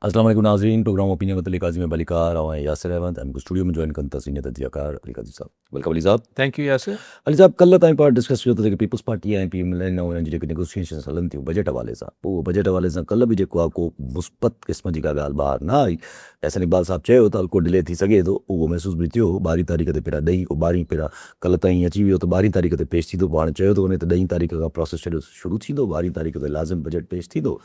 अस्सलाम वालेकुम नाज़रीन, प्रोग्राम ओपिनियन मतलब काज़ी में बलिकार और यासिर अहमद हमको स्टूडियो में ज्वाइन करता सीनियर तजज़ियाकार अली काजी साहब। वेलकम अली साहब। Thank you Yasir. अली साहब, कल ताईं पाण डिस्कस कयो त पीपल्स पार्टी ऐं PMLN ऐं जेके नेगोशिएशन्स हलन थियूं बजट हवाले सां, पोइ बजट हवाले सां कल्ह बि जेको आहे को मुस्बत क़िस्म जी का ॻाल्हि ॿाहिरि न आई। एहसन इक़बाल साहब चयो त हल्को डिले थी सघे थो, उहो महसूस बि थियो। 12 तारीख़ ते पहिरां 12 पहिरां कल्ह ताईं अची वियो त 12 तारीख़ ते पेश थींदो। पाण चयो थो वञे त 10 तारीख़ खां प्रोसेस शुरू थींदो, 12 तारीख़ ते लाज़िम बजट पेश थींदो।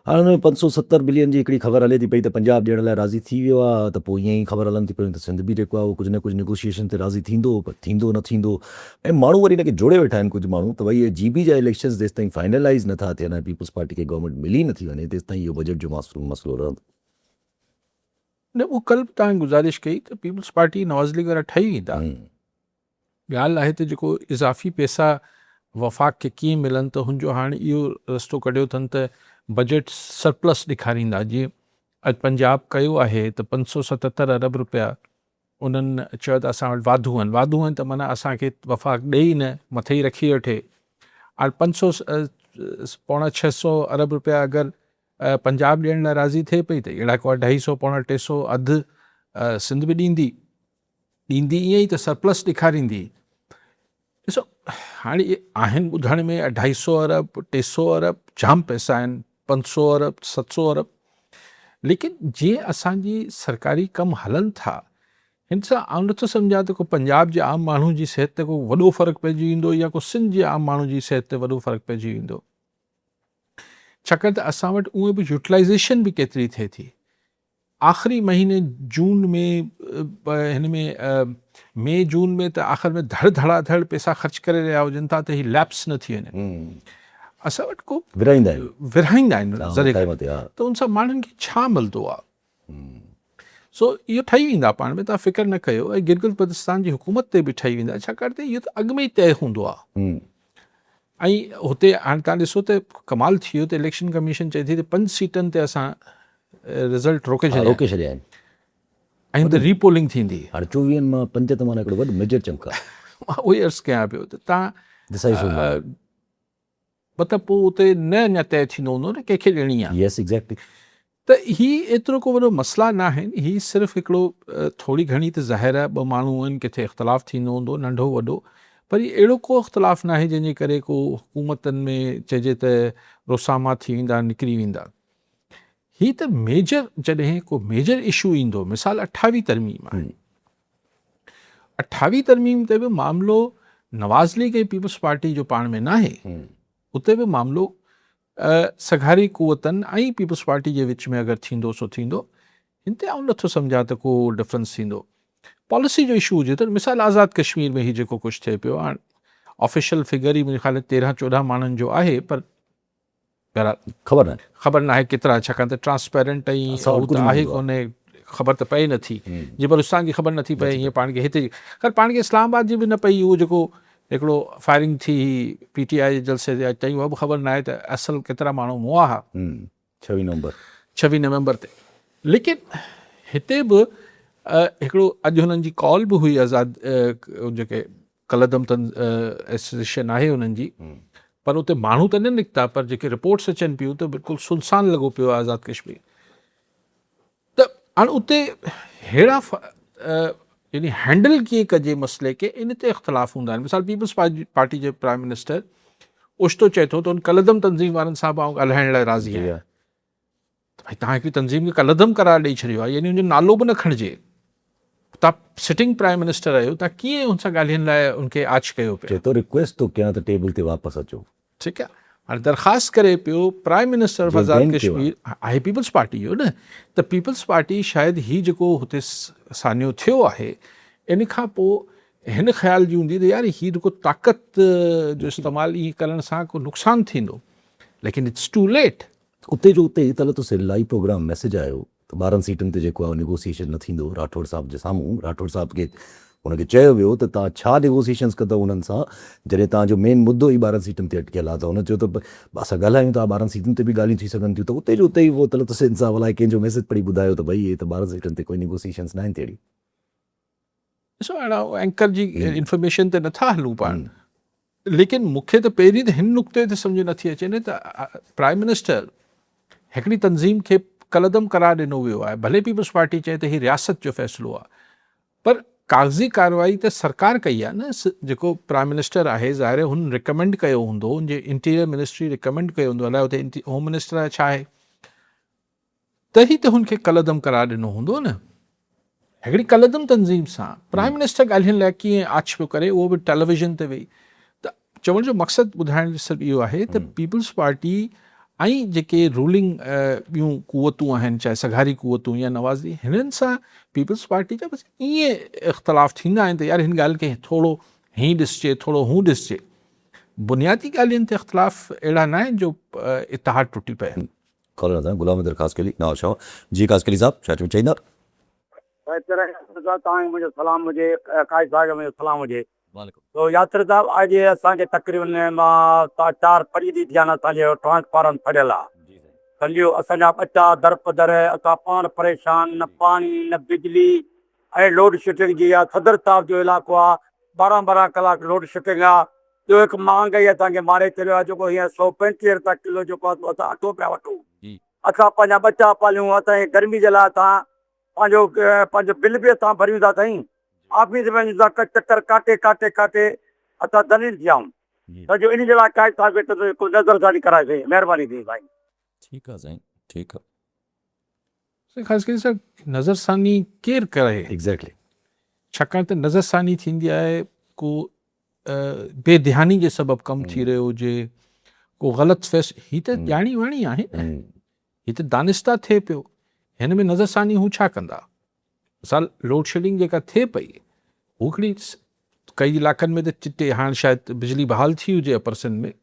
हाणे हुन में 570 बिलियन जी हिकिड़ी ख़बर हले थी पई त पंजाब ॾियण लाइ राज़ी थी वियो आहे, त पोइ ईअं ई ख़बर हलनि थी पियूं त सिंध बि जेको आहे उहो कुझु न कुझु नेगोशिएशन ते राज़ी थींदो, पर थींदो न थींदो। ऐं माण्हू वरी हिनखे जोड़े वेठा आहिनि कुझु माण्हू त भई ये GB जा इलेक्शन्स जेसि ताईं फाइनलाइज़ नथा थियनि, पीपल्स पार्टी खे गवर्नमेंट मिली नथी वञे, तेसि ताईं इहो बजट जो मसलो रहंदो। न उहो कल्ह तव्हां गुज़ारिश कई त पीपल्स पार्टी नवाज़ लीग वारा ठही वेंदा। ॻाल्हि आहे त जेको इज़ाफ़ी पैसा वफ़ाक़ खे कीअं मिलनि, त हुनजो हाणे इहो रस्तो कढियो अथनि त बजट सरप्लस ॾेखारींदा। जीअं अॼु पंजाब कयो आहे त 577 अरब रुपया उन्हनि चयो त असां वटि वाधू आहिनि त माना असांखे वफ़ाक़ ॾे ई न, मथे ई रखी वठे। हाणे 500-600 अरब रुपया अगरि पंजाब ॾियण लाइ राज़ी थिए पई त अहिड़ा को 250-300 अधु सिंध बि ॾींदी ईअं ई त सरप्लस ॾेखारींदी। ॾिसो हाणे इहे आहिनि ॿुधण में 250 अरब 300 अरब जाम पैसा आहिनि, 500 अरब 700 अरब, लेकिन जीअं असांजी सरकारी कम हलनि था हिन सां आउं नथो सम्झां त को पंजाब जे आम माण्हू जी सिहत ते को वॾो फ़र्क़ु पइजी वेंदो या को सिंध जे आम माण्हू जी सिहत ते वॾो फ़र्क़ु पइजी वेंदो, छाकाणि त असां वटि उहे बि यूटिलाइज़ेशन बि केतिरी थिए थी। आख़िरी महीने जून में हिन में मई जून में त आख़िर में धड़ाधड़ पैसा ख़र्च करे रहिया हुजनि था त ही लैप्स न थी वञनि। असां वटि को विरहाईंदा आहिनि त उन सां माण्हुनि खे छा मिलंदो आहे। सो इहो ठही वेंदा पाण में, तव्हां फ़िक्र न कयो। ऐं गिलगित बल्तिस्तान जी हुकूमत ते बि ठही वेंदा, छाकाणि त इहो त अॻु में ई तय हूंदो आहे। ऐं हुते हाणे तव्हां ॾिसो त कमाल थी वियो त इलेक्शन कमीशन चए थी त 5 सीटनि ते असां रिज़ल्ट रोके छॾिया आहिनि ऐं त रीपोलिंग थींदी। हाणे 24 मां 5 त माना हिकिड़ो वॾो मेजर चंक आहे। मां उहो ई अर्ज़ु कयां पियो त तव्हां मतिलबु पोइ उते न अञा तइ थींदो हूंदो न कंहिंखे ॾियणी आहे। यस एग्ज़ैक्टली। त हीउ एतिरो को वॾो मसइला न आहिनि, हीउ सिर्फ़ु हिकिड़ो थोरी घणी त ज़ाहिर आहे 2 माण्हू आहिनि, किथे इख़्तिलाफ़ु थींदो हूंदो नंढो वॾो, पर हीउ अहिड़ो को इख़्तिलाफ़ु न आहे जंहिंजे करे को हुकूमतनि में चइजे त रोसामा थी वेंदा, निकिरी वेंदा। हीउ त मेजर जॾहिं को मेजर इशू ईंदो, मिसाल 28 तरमीम आहे, 28 तरमीम ते बि मामिलो नवाज़ लीग ऐं पीपल्स पार्टी जो पाण में न आहे, उते बि मामिलो सघारी कुवतनि ऐं पीपल्स पार्टी जे विच में अगरि थींदो सो थींदो। हिन ते आउं नथो सम्झां त को डिफरेंस थींदो। पॉलिसी जो इशू हुजे त मिसाल आज़ादु कश्मीर में ही जेको कुझु थिए पियो, हाणे ऑफिशियल फिगर ई मुंहिंजे ख़्याल 13-14 माण्हुनि जो आहे, पर ख़बर न आहे केतिरा, छाकाणि त ट्रांसपेरेंट ऐं आहे कोन्हे, ख़बर त पए नथी। जीअं बलूचिस्तान जी ख़बर नथी पए, हीअं पाण खे हिते ख़ैर पाण खे इस्लामाबाद जी बि न पई। उहो जेको हिकिड़ो फायरिंग थी PTI जे जलसे ते ताईं, उहा बि ख़बर न आहे त असल केतिरा माण्हू मुआ हुआ 26 नवंबर ते। लेकिन हिते बि हिकिड़ो अॼु हुननि जी कॉल बि हुई, आज़ाद जेके कलदम एसोसिएशन आहे हुननि जी, पर उते माण्हू त न निकिता, पर जेके रिपोर्ट्स अचनि पियूं त बिल्कुलु सुनसान लॻो पियो आहे आज़ादु कश्मीर। त हाणे उते अहिड़ा यानी हैंडल कीअं कजे मसइले खे, इन ते इख़्तिलाफ़ हूंदा आहिनि। मिसाल पीपल्स पार्टी जे प्राइम मिनिस्टर ओचितो चए थो त उन कलदम तंज़ीम वारनि सां बि ॻाल्हाइण लाइ राज़ी आहियां। त भई तव्हां हिकिड़ी तंज़ीम खे कलदम करार ॾेई छॾियो आहे, यानी उनजो नालो बि न खणिजे। तव्हां सिटिंग प्राइम मिनिस्टर आहियो, तव्हां कीअं हुन सां ॻाल्हाइण लाइ उनखे आच कयो पियो? चए थो रिक्वेस्ट थो कयां त टेबल ते वापसि अचो। ठीकु आहे, हाणे दरख़्वास्त करे पियो prime minister of Azad Kashmir आहे पीपल्स पार्टी जो न, त पीपल्स पार्टी शायदि हीउ जेको हुते सान्यो थियो आहे इन खां पोइ हिन ख़्याल जी हूंदी त यार हीउ जेको ताक़त जो इस्तेमालु ईअं करण सां को नुक़सानु थींदो, लेकिन इट्स टू लेट। उते जो उते तल तो लाइव प्रोग्राम मैसेज आयो त 12 सीटनि ते जेको आहे नेगोशिएशन न थींदो। राठौड़ साहब जे साम्हूं राठौड़ साहब खे हुनखे चयो वियो त तव्हां छा नेगोशिएशन्स कंदव उन्हनि सां, जॾहिं तव्हांजो मेन मुद्दो ई 12 सीटनि ते अटकियल आहे। त हुन चयो त असां ॻाल्हायूं था, 12 सीटनि ते बि ॻाल्हियूं थी सघनि थियूं। त उते जो उते ई उहो तल तुसीं साहब अलाए कंहिंजो मैसेज पढ़ी ॿुधायो त भई हे त 12 सीटनि ते कोई नेगोशिएशन्स न आहिनि तहिड़ी। ॾिसो अहिड़ा एंकर जी इंफॉर्मेशन ते नथा हलूं पाण, लेकिन मूंखे त पहिरीं त हिन नुक़्ते ते सम्झ नथी अचे न त प्राइम मिनिस्टर हिकिड़ी तंज़ीम खे कलदम करार ॾिनो वियो आहे। भले पीपल्स पार्टी चए त हीउ रियासत जो फ़ैसिलो आहे, पर कागज़ी कार्रवाई त सरकार कई आहे न। जेको प्राइम मिनिस्टर आहे, ज़ाहिर हुन रिकमेंड कयो हूंदो, हुनजे इंटीरियर मिनिस्ट्री रिकमेंड कयो हूंदो, अलाए हुते होम मिनिस्टर छा आहे, तॾहिं त हुनखे कलदम करार ॾिनो हूंदो न। हिकिड़ी कलदम तंज़ीम सां प्राइम मिनिस्टर ॻाल्हियुनि लाइ कीअं आछ पियो करे, उहो बि टेलीविज़न ते वेही। त चवण जो मक़सदु ॿुधाइण जो सिर्फ़ु इहो आहे त पीपल्स पार्टी ऐं जेके रूलिंग ॿियूं क़ुवतूं आहिनि, चाहे सघारी क़ुवतूं या नवाज़ी, हिननि सां पीपल्स पार्टी जा बसि ईअं इख़्तिलाफ़ थींदा आहिनि त यार हिन ॻाल्हि खे थोरो हीअं ॾिसजे, थोरो हू ॾिसजे। बुनियादी ॻाल्हियुनि ते इख़्तिलाफ़ अहिड़ा न आहिनि जो इतिहाद टुटी पए। कॉलर था गुलाम अदर ख़ास के लिए ना शाह जी ख़ास के लिए साहब छा चवणु चाहींदा? तव्हांखे मुंहिंजो सलाम हुजे, काइद साहिब मुंहिंजो सलाम हुजे। वालेकुम। तो यात्री साहब, अॼु असांखे तक़रीबन मां 4-5 ॾींहं थिया आहिनि असांजो ट्रांसफार्म फटियल आहे। सम्झो असांजा ॿचा दरपदर, असां पाण परेशान, न पाणी न बिजली, ऐं लोड शेडिंग जी आहे। सदर साहब जो इलाइक़ो आहे, 12 कलाक लोड शेडिंग आहे। ॿियो हिकु महांगाई असांखे मारे छॾियो आहे, जेको हींअर 135 रुपया किलो जेको आहे असां अटो पिया वठूं। असां पंहिंजा ॿचा पालियूं, असांजी गर्मी जे लाइ असां पंहिंजो बिल बि असां भरियूं था साईं। ऑफिस में वञूं था, चक्कर काटे काटे काटे असां दलील थिया आहियूं। त जो इन जे लाइ काइद साहिब को नज़रसानी कराए साईं, महिरबानी थी साईं। ठीकु आहे साईं, ठीकु आहे। ख़ासि करे सर नज़रसानी केरु करे? एग्ज़ैक्टली। छाकाणि त नज़रसानी थींदी आहे को बेध्यानी जे सबबु कमु थी रहियो हुजे, को ग़लति फ़ैसिलो। हीअ त ॼाणी वाणी आहे न, हीअ त दानिस्ता थिए पियो। हिन में नज़रसानी हू छा कंदा? असां लोड शेडिंग जेका थिए पई, हू हिकिड़ी कई इलाइक़नि में त चिटे, हाणे शायदि बिजली बहाल थी हुजे अपर सिंध में,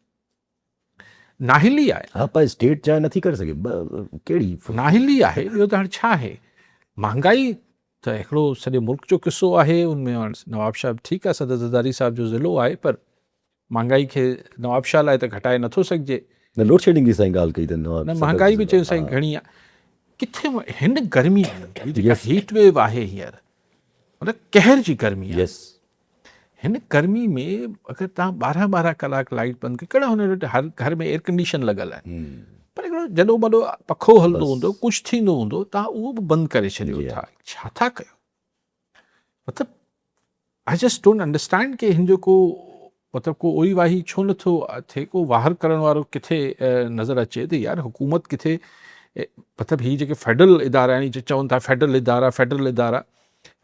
नाहिली आहे। हा, पर स्टेट चाहे नथी करे सघे, कहिड़ी नाहिली आहे। ॿियो त हाणे छा आहे, महांगाई त हिकिड़ो सॼे मुल्क जो किस्सो आहे। उनमें नवाब शाह ठीकु आहे, सदर ज़रदारी साहिब जो ज़िलो आहे, पर महांगाई खे नवाब शाह लाइ त घटाए नथो सघिजे। न लोड शेडिंग जी साईं ॻाल्हि कई त न महांगाई बि चयो साईं घणी आहे। किथे हिन गर्मी जेका हीट वेव आहे हींअर, मतिलबु कहर जी गर्मी आहे। हिन गर्मी में अगरि तव्हां 12 कलाक लाइट बंदि कयो, कहिड़ा हुन वटि हर घर में एयर कंडीशन लॻल आहे, पर हिकिड़ो जॾो वॾो पखो हलंदो हूंदो, कुझु थींदो हूंदो, तव्हां उहो बि बंदि करे छॾियो था। छा था कयो? मतिलबु आई जस्ट डोंट अंडरस्टैंड कि हिन जो को मतिलबु को ओई वाही छो नथो थिए, को वाहर करण वारो किथे नज़र अचे त यार हुकूमत किथे, मतिलबु हीअ जेके फेडरल इदारा आहिनि, चवनि था फेडरल इदारा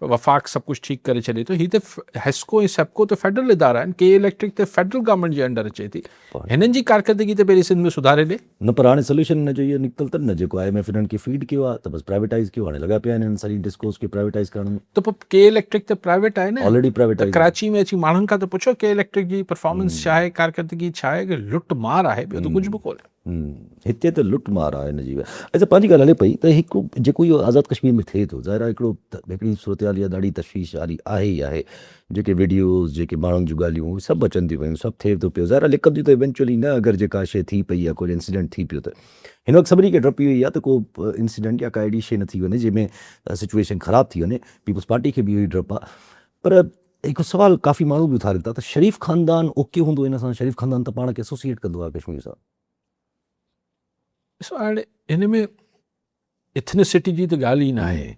वफ़ाक़ सभु कुझु ठीकु करे छॾे थो। हीअ त हेस्को ऐं सेप्को त फेडरल इदारा आहिनि, के इलेक्ट्रिक त फेडरल गवर्नमेंट जे अंडर अचे थी। हिननि जी कारकर्दगी त पहिरीं सिंध में सुधारे ॾे न, पर हाणे सोल्यूशन हिन जो इहो निकितल अथनि न, जेको IMF हिननि खे फीड कयो आहे त बसि प्राइवेटाइज़ कयो। हाणे लॻा पिया आहिनि हिननि सारी डिस्कोस खे प्राइवेटाइज़ करण में। त पोइ के इलेक्ट्रिक त प्राइवेट आहे न, ऑलरेडी प्राइवेटाइज़। कराची में अची माण्हुनि खां त पुछो के इलेक्ट्रिक जी परफॉर्मेंस छा आहे, कारकर्दगी छा आहे, कि लुट मार आहे, ॿियो त कुझु बि कोन्हे। हिते त लुट मार आहे हिन जी। अच्छा, पंहिंजी ॻाल्हि हले पई त हिकु जेको इहो आज़ादु कश्मीर में थिए थो, ज़ाहिर आहे हिकिड़ी सूरत हाल इहा ॾाढी तशवीश वारी आहे ई आहे। जेके वीडियोज़, जेके माण्हुनि जूं ॻाल्हियूं, उहे सभु अचनि थियूं पियूं, सभु थिए थो पियो। ज़ाहिर आहे लिकंदियूं त इवेंचुअली न, अगरि जेका शइ थी पई आहे, कोई इंसिडेंट थी पियो त हिन वक़्तु सभिनी खे डपु इहो ई आहे त को इंसिडेंट या का अहिड़ी शइ न थी वञे जंहिंमें सिचुएशन ख़राबु थी वञे। पीपल्स पार्टी खे बि इहो ई डपु आहे। पर हिकु सुवाल काफ़ी माण्हू बि उथारनि था त शरीफ़ ख़ानदान ओके हूंदो हिन सां? शरीफ़ ख़ानदान त पाण खे एसोसिएट कंदो आहे कश्मीर सां। ॾिसो, हाणे हिन में एथनिसिटी जी त ॻाल्हि ई न आहे।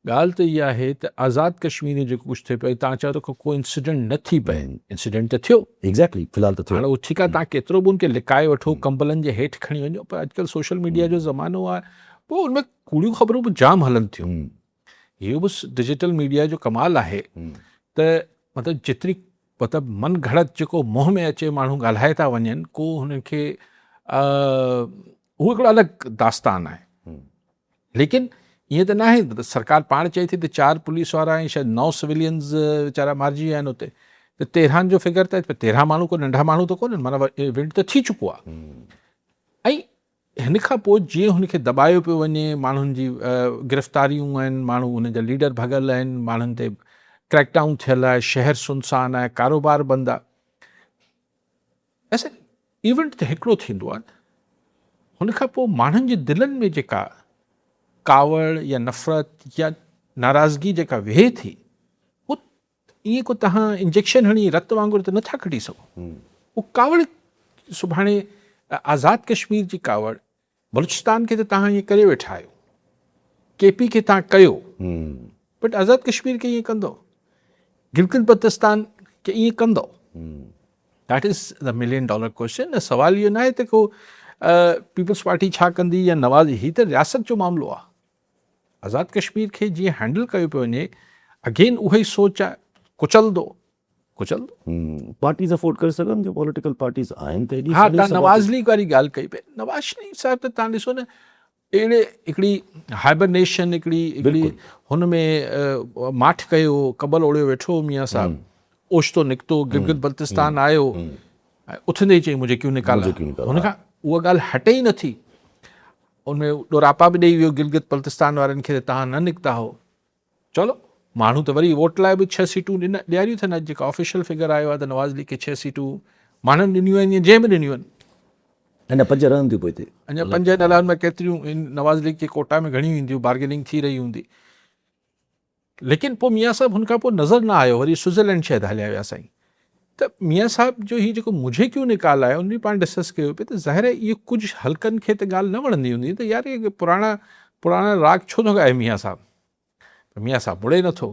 ॻाल्हि त इहा आहे त आज़ादु कश्मीर में जेको कुझु थिए पियो, तव्हां चओ त को इंसिडेंट न थी पए, इंसिडेंट त थियो। एग्ज़ैक्टली, फ़िलहाल त थियो। हाणे उहो ठीकु आहे, तव्हां केतिरो बि उनखे लिकाए वठो, कंबलनि जे हेठि खणी वञो, पर अॼुकल्ह सोशल मीडिया जो ज़मानो आहे, पोइ उनमें कूड़ियूं ख़बरूं बि जाम हलनि थियूं। इहो बि डिजिटल मीडिया जो कमाल आहे त मतिलबु जेतिरी मतिलबु मन घड़त जेको मुंहं में अचे माण्हू ॻाल्हाए था वञनि, को हुननि खे उहो हिकिड़ो अलॻि दास्तान आहे। लेकिन ईअं त न आहे, सरकार पाण चए थी त 4 पुलिस वारा ऐं शायदि 9 सिविलियंस वीचारा मारिजी विया आहिनि हुते, त 13 जो फिगर त 13 माण्हू को नंढा माण्हू त कोन्हनि, माना इवेंट त थी चुको आहे। ऐं हिन खां पोइ जीअं हुनखे दॿायो पियो वञे, माण्हुनि जी गिरफ़्तारियूं आहिनि, माण्हू हुन जा लीडर भॻल आहिनि, माण्हुनि ते क्रैकडाउन थियल आहे, शहर सुनसान आहे, कारोबार बंदि आहे। ऐसे इवेंट त हिकिड़ो थींदो आहे, हुन खां पोइ माण्हुनि जे दिलनि में जेका कावड़ या नफ़रत या नाराज़गी जेका वेहे थी, उहो ईअं को तव्हां इंजेक्शन हणी रत वांगुरु त नथा कढी सघो। उहो कावड़ सुभाणे आज़ादु कश्मीर जी कावड़ बलूचिस्तान खे त तव्हां ईअं करे वेठा आहियो, KP खे तव्हां कयो, बट आज़ाद कश्मीर खे ईअं कंदो, गिलगित बल्तिस्तान खे ईअं कंदो? That is the $1 million question. सवाल इहो न आहे त को पीपल्स पार्टी छा कंदी या नवाज़, ही त रियासत जो मामिलो आहे। आज़ाद कश्मीर खे जीअं हैंडल कयो पियो वञे, अगेन उहा ई सोच आहे, कुचलंदो। पार्टीज़ अफोर्ड करे सघनि थियूं, पॉलिटिकल पार्टीज़ आहिनि त एॾी हा, सारी तव्हां सभा- नवाज़ लीग वारी ॻाल्हि कई पई। नवाज़ शरीफ़ साहिब त तव्हां ॾिसो न, अहिड़े हिकिड़ी हाइबरनेशन, हिकिड़ी हुन में माठ कयो, कबल ओढ़ियो वेठो मियाँ साहिबु, ओचितो निकितो, गिलगित बल्तिस्तान आयो, ऐं उथंदे ई चई मुझे क्यों निकाला। हुन खां उहा ॻाल्हि हटे ई नथी। उनमें ॾोरापा बि ॾेई वियो गिलगित बल्तिस्तान वारनि खे, तव्हां न निकिता हो। चलो, माण्हू त वरी वोट लाइ बि 6 सीटूं ॾियारियूं अथनि। अॼु जेका ऑफिशियल फिगर आयो आहे त नवाज़ लीग खे 6 सीटूं माण्हुनि ॾिनियूं आहिनि, जंहिं बि ॾिनियूं आहिनि। अञा 5 रहनि थियूं पोइ हिते। अञा 5 ॾालनि में केतिरियूं नवाज़ लीग खे कोटा में घणियूं ईंदियूं, बार्गेनिंग थी रही हूंदी। लेकिन पोइ मियाँ साहिबु हुन खां पोइ नज़र न आयो, वरी स्विट्ज़रलैंड शहर हलिया विया साईं। त मियाँ साहिब जो ही जेको मुझे क्यों निकाला आहे, उन बि पाण डिस्कस कयो पिए त ज़ाहिर आहे इहो कुझु हल्कनि खे त ॻाल्हि न वणंदी हूंदी त यार इहे पुराणा राग छो थो ॻाए मियाँ साहिबु। मियाँ साहिबु मुड़े नथो।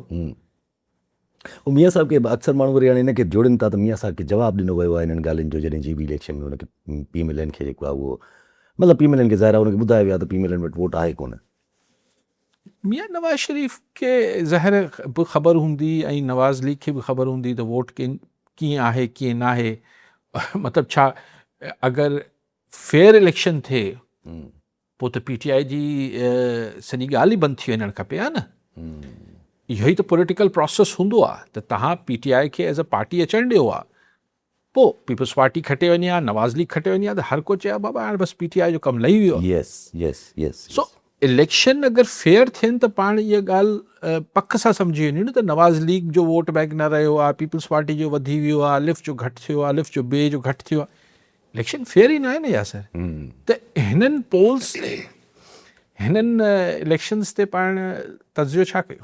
मियाँ साहिब खे अक्सर माण्हू वरी हाणे हिनखे जोड़नि था त मियाँ साहिब खे जवाबु ॾिनो वियो आहे हिननि ॻाल्हियुनि जो, जॾहिं GB इलेक्शन में हुनखे PMLN खे जेको आहे उहो, मतिलबु PMLN खे ज़ाहिर आहे हुनखे ॿुधायो वियो आहे त PMLN वटि वोट आहे कोन। मियाँ नवाज़ शरीफ़ खे ज़ाहिर बि ख़बर हूंदी ऐं नवाज़ लीग खे बि ख़बर हूंदी त वोट कीअं आहे कीअं न आहे। मतिलबु छा अगरि फेयर इलेक्शन थिए पोइ त PTI जी सॼी ॻाल्हि ई बंदि थी वञणु खपे हा न। इहो ई त पॉलिटिकल प्रोसेस हूंदो आहे त तव्हां PTI खे एज़ अ पार्टी अचणु ॾियो आहे, पोइ पीपल्स पार्टी खटे वञे हा, नवाज़ लीग खटे वञे हा, त हर को चए बाबा हाणे बसि PTI जो कमु लही वियो आहे। यस सो इलेक्शन अगरि फेयर थियनि त पाण इहा ॻाल्हि पक सां सम्झी वञूं न त नवाज़ लीग जो वोट बैंक न रहियो आहे, पीपल्स पार्टी जो वधी वियो आहे, लिफ्ट जो घटि थियो आहे, लिफ्ट जो ॿिए जो घटि थियो आहे। इलेक्शन फेयर ई न आहे न यासर। त हिननि पोल्स ते, हिननि इलेक्शन्स ते पाण तजियो छा कयो?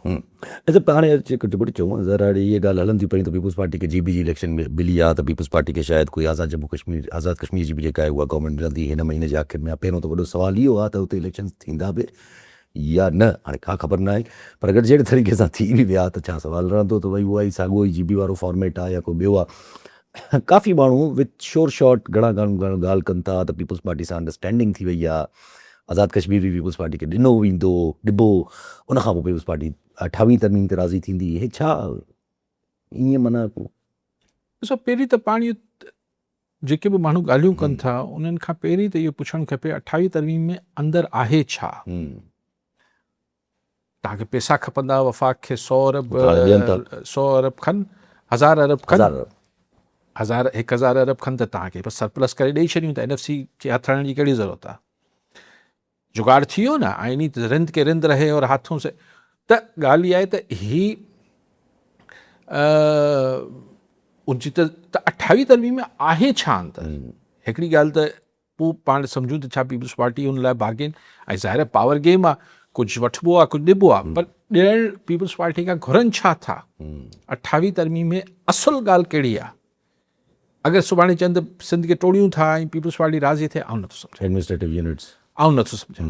अच्छा, हाणे जेको चऊं ज़रा हाणे इहे ॻाल्हि हलनि थियूं पयूं त पीपल्स पार्टी खे GB जी इलेक्शन में मिली आहे त पीपल्स पार्टी खे शायदि कोई आज़ाद कश्मीर जी बि जेका आहे उहा गवर्नमेंट मिलंदी हिन महीने जे आख़िर में। पहिरियों त वॾो सुवाल इहो आहे त हुते इलेक्शन थींदा बि या न, हाणे का ख़बर न आहे। पर अगरि जहिड़े तरीक़े सां थी बि विया त छा सुवाल रहंदो त भई उहा ई साॻियो ई GB वारो फॉर्मेट आहे या कोई ॿियो आहे। काफ़ी माण्हू विथ शोर शॉट घणा ॻाल्हि कनि था त पीपल्स पार्टी सां अंडरस्टैंडिंग थी वई आहे, आज़ाद कश्मीर बि पीपल्स पार्टी खे ॾिबो, उनखां पोइ पीपल्स पार्टी 28वीं तरमीम ते राज़ी थींदी। हे छा ईअं माना? ॾिसो, पहिरीं त पाण इहो जेके बि माण्हू ॻाल्हियूं कनि था उन्हनि खां पहिरीं त इहो पुछणु खपे 28वीं तरमीम में अंदरि आहे छा। तव्हांखे पैसा खपंदा वफ़ाक़ खे 100 अरब खनि, 1000 अरब खनि, 1000 अरब खनि त तव्हांखे बसि सरप्लस करे ॾेई छॾियूं त NFC खे हथ हणण जी कहिड़ी ज़रूरत आहे। जुगाड़ थी वियो न, आइनी त रिंद के रिंद रहे और हाथों से। त ॻाल्हि इहा आहे त ही उनजी त 28वीं तरमीम में आहे छा अंदरि। हिकिड़ी ॻाल्हि त पोइ पाण सम्झूं त छा पीपल्स पार्टी हुन लाइ बार्गेन, ऐं ज़ाहिर पावर गेम आहे, कुझु वठिबो आहे कुझु ॾिबो आहे, पर ॾियणु पीपल्स पार्टी खां घुरनि छा था। 28वीं तरमीम में असुलु ॻाल्हि कहिड़ी आहे? अगरि सुभाणे चवनि त सिंध खे टोड़ियूं था ऐं पीपल्स पार्टी राज़ी थिए, आउं नथो सम्झां, एडमिनिस्ट्रेटिव यूनिट्स आउं नथो सम्झां।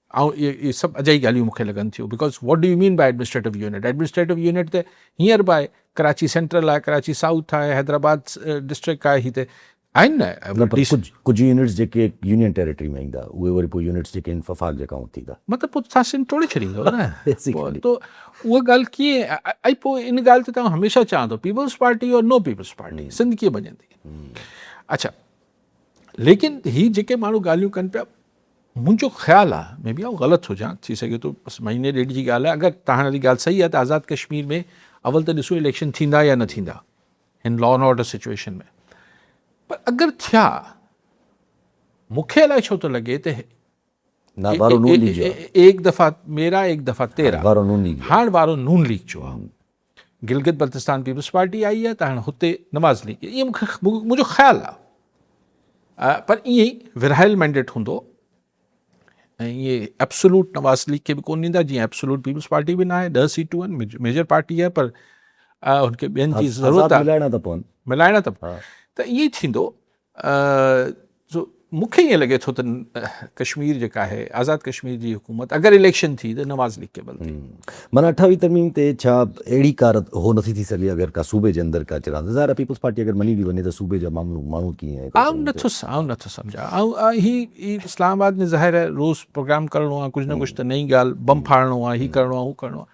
ऐं इहे सभु अजाई ॻाल्हियूं मूंखे लॻनि थियूं। Because what do you mean by administrative unit? Administrative unit त हींअर बि आहे, कराची सेंट्रल आहे, कराची साउथ आहे, हैदराबाद डिस्ट्रिक्ट आहे, ही त आहिनि न। कुझु यूनिट्स जेके यूनियन टेरिटरी में ईंदा उहे वरी पोइ यूनिट्स जेके आहिनि वफ़ाक़ जे अकाउंट थींदा, मतिलबु पोइ तव्हां सिंध टोड़े छॾींदव न। त उहा ॻाल्हि कीअं? ऐं पोइ इन ॻाल्हि ते तव्हां हमेशह चवंदो पीपल्स पार्टी और नो पीपल्स पार्टी, सिंध कीअं भॼंदी? अच्छा, लेकिन ही जेके माण्हू ॻाल्हियूं कनि पिया, मुंहिंजो ख़्यालु आहे, मे बी आउं ग़लति हुजां, थी सघे थो बसि महीने ॾेढ जी ॻाल्हि आहे। अगरि तव्हांजी ॻाल्हि सही आहे त आज़ाद कश्मीर में अवल त ॾिसो इलेक्शन थींदा या न थींदा हिन लॉ एंड ऑर्डर सिचुएशन में। पर अगरि थिया, मूंखे अलाए छो थो लॻे त एक दफ़ा मेरा एक दफ़ा तेरा हाणे वारो नून लीग जो आहे। गिलगित बल्तिस्तान पीपल्स पार्टी आई आहे त हाणे हुते नवाज़ लीग, इहो मुंहिंजो ख़्यालु आहे। पर ईअं ई विरहायल मैंडेट हूंदो ऐं इहे एब्सोल्यूट नवाज़ लीग खे बि कोन ॾींदा, जीअं एब्सोल्यूट पीपल्स पार्टी बि न आहे। 10 सीटूं आहिनि, मेजर पार्टी आहे, पर हुनखे ॿियनि जी ज़रूरत आहे, मिलाइणा त। त ईअं ई थींदो। मूंखे ईअं लॻे थो त कश्मीर जेका आहे आज़ादु कश्मीर जी हुकूमत अगरि इलेक्शन थी त नवाज़ लीग केबल थी। माना 28 तरमीम ते छा अहिड़ी कार हो नथी थी सघे अगरि का सूबे जे अंदरि का चरां ज़ाहिर पीपल्स पार्टी अगरि मनी बि वञे त सूबे जा माण्हू कीअं आउं नथो सम्झां ही इस्लामाबाद में ज़ाहिर आहे रोज़ प्रोग्राम करिणो आहे, कुझु न कुझु त नई ॻाल्हि बम फाड़णो आहे, हीअ करिणो आहे, हू करिणो आहे,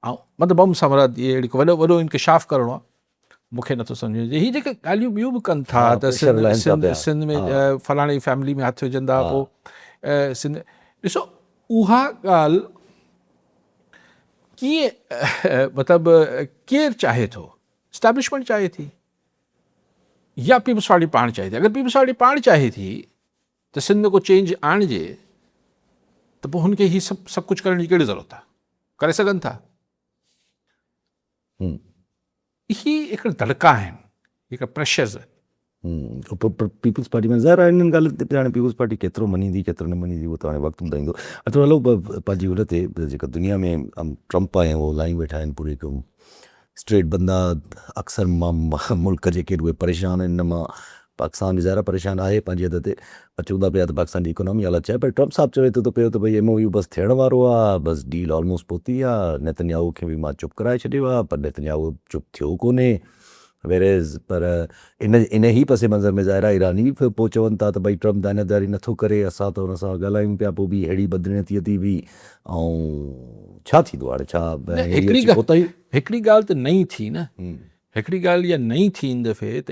ऐं मतिलबु बम सां मतिलबु इहे अहिड़ी वॾो इंकशाफ़ करिणो आहे। मूंखे नथो सम्झ में हीअ जेके ॻाल्हियूं ॿियूं बि कनि था त सिंध में फलाणी फैमिली में हथु विझंदा, पोइ सिंध ॾिसो उहा ॻाल्हि कीअं मतिलबु केरु चाहे थो, इस्टेब्लिशमेंट चाहे थी या पीपल्स पार्टी पाण चाहे थी। अगरि पीपल्स पार्टी पाण चाहे थी त सिंध में को चेंज आणिजे त पोइ हुनखे हीअ सभु कुझु करण जी कहिड़ी ज़रूरत आहे, करे सघनि था। ही हिकिड़ा दड़का आहिनि, हिकिड़ा प्रेशर्स आहिनि। पीपल्स पार्टी में ज़ाहिर आहे इन्हनि ॻाल्हियुनि ते हाणे पीपल्स पार्टी केतिरो मञींदी केतिरो न मञींदी उहो त हाणे वक़्तु ॿुधाईंदो। अचो हलो पंहिंजी हुन ते जेका दुनिया में ट्रम्प आहे उहो लायूं वेठा आहिनि पूरे स्ट्रेट बंदा अक्सर मुल्क जेके उहे परेशान आहिनि, हिन मां पाकिस्तान बि ज़ाहिर परेशान आहे पंहिंजी हद ते। चवंदा पिया त पाकिस्तान जी इकोनॉमी हालत छा आहे, पर ट्रम्प साहिबु चवे थो त पियो त भई MOU बसि थियण वारो आहे, बसि डील ऑलमोस्ट पहुती आहे। नेतन्याहू खे बि मां चुप कराए छॾियो आहे, पर नेतन्याहू चुप थियो कोन्हे। वेरेज़ पर इन ई पसे मंज़र में ज़ाहिर आहे ईरानी बि पोइ चवनि था त भई ट्रम्प दानेदारी नथो करे, असां त हुन सां ॻाल्हायूं पिया, पोइ बि अहिड़ी बदनीयतीअ थी हुई। ऐं छा थींदो हाणे, छा हिकिड़ी ॻाल्हि त नई थी न, हिकिड़ी ॻाल्हि इहा नई थी हिन दफ़े त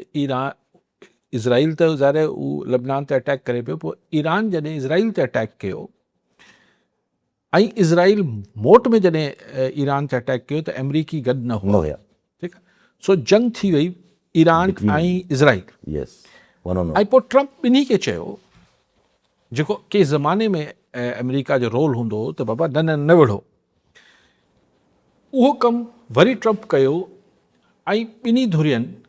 इज़राइल त ज़ाहिर आहे उहो लबनान ते अटैक करे पियो, पोइ ईरान जॾहिं इज़राइल ते अटैक कयो ऐं इज़राइल मोट में जॾहिं ईरान ते अटैक कयो त अमरीकी गॾु न हुआ। ठीकु आहे, सो जंग थी वई ईरान ऐं इज़राइल। ऐं पोइ ट्रम्प ॿिन्ही खे चयो, जेको के ज़माने में अमरीका जो रोल हूंदो हो त बाबा न विढ़ो, उहो कमु वरी ट्रम्प कयो ऐं ॿिन्ही धुरियनि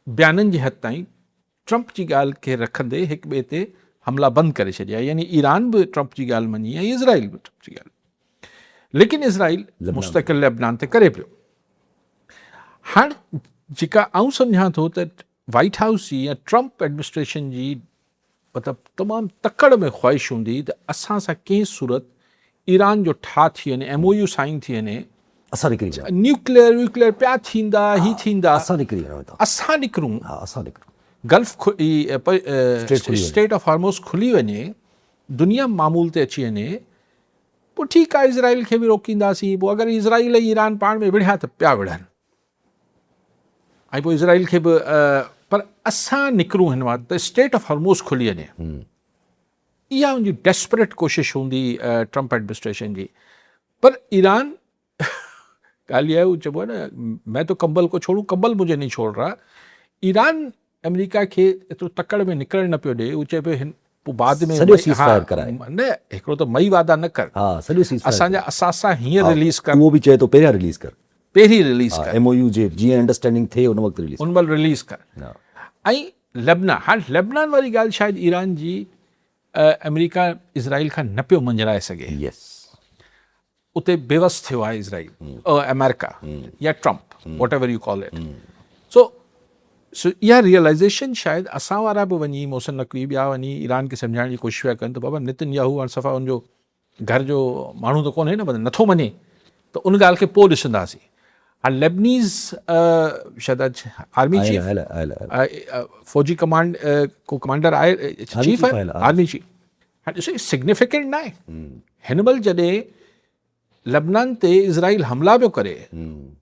बयाननि जे हद ताईं ट्रम्प जी ॻाल्हि खे रखंदे हिक ॿिए ते हमला बंदि करे छॾिया। यानी ईरान बि ट्रम्प जी ॻाल्हि मञी ऐं इज़राइल बि ट्रम्प जी ॻाल्हि, लेकिन इज़राइल मुस्तक़िल लबनान ते करे पियो। हाणे जेका आउं सम्झां थो त वाइट हाउस जी या ट्रम्प एडमिनिस्ट्रेशन जी मतिलबु तमामु तकड़ में ख़्वाहिश हूंदी त असां सां कंहिं सूरत ईरान जो ठाह थी वञे, MOU साइन थी वञे, असां निकिरी न्यूक्लियर पिया थींदा, ही थींदा, असां निकिरूं, गल्फ स्टेट ऑफ हॉर्मोज़ खुली वञे, दुनिया मामूल ते अची वञे, पोइ ठीकु आहे इज़राइल खे बि रोकींदासीं। पोइ अगरि इज़राइल ऐं ईरान पाण में विढ़िया त पिया विढ़नि, ऐं पोइ इज़राइल खे बि पर असां निकिरूं हिन वटि त स्टेट ऑफ हॉर्मोज़ खुली वञे। इहा उनजी डेस्परेट कोशिशि हूंदी ट्रम्प एडमिनिस्ट्रेशन जी। पर ईरान ॻाल्हि इहा चइबो आहे न, मैं तो कंबल को छोड़ूं, कंबल मुझे नहीं छोड़ रहा। ईरान अमेरिका खे एतिरो तकड़ में निकिरणु न पियो ॾिए। उहो चए पियो हिन पोइ बाद में न हिकिड़ो त मई वादा न कर, असांजा असां हीअं रिलीज़ कर, उहो बि चए थो पहिरियां रिलीज़ कर, पहिरीं रिलीज़ कर, MOU जे जीअं अंडरस्टैंडिंग थिए उन वक़्तु उन महिल रिलीज़ कर। ऐं लेबनान, हाणे लेबनान वारी ॻाल्हि शायदि ईरान जी अमेरिका इज़राइल खां न पियो मंझराए सघे। उते बेवस थियो आहे इज़राइल, अमेरिका या Trump, whatever you call it. So इहा रियलाइज़ेशन शायदि असां वारा बि वञी, मोहसिन नक़वी ॿिया वञी ईरान खे सम्झाइण जी कोशिशि पिया कनि त बाबा नेतन्याहू हाणे सफ़ा उनजो घर जो माण्हू त कोन्हे न, मतलब नथो मञे, त उन ॻाल्हि खे पोइ ॾिसंदासीं। हाणे लेबनीज़ शायदि आर्मी चीफ, फौजी को कमांडर आहे, चीफ आहे आर्मी चीफ। हाणे ॾिसो सिग्निफिकेंट न आहे। हिन महिल जॾहिं लबनान ते इज़राइल हमला पियो करे,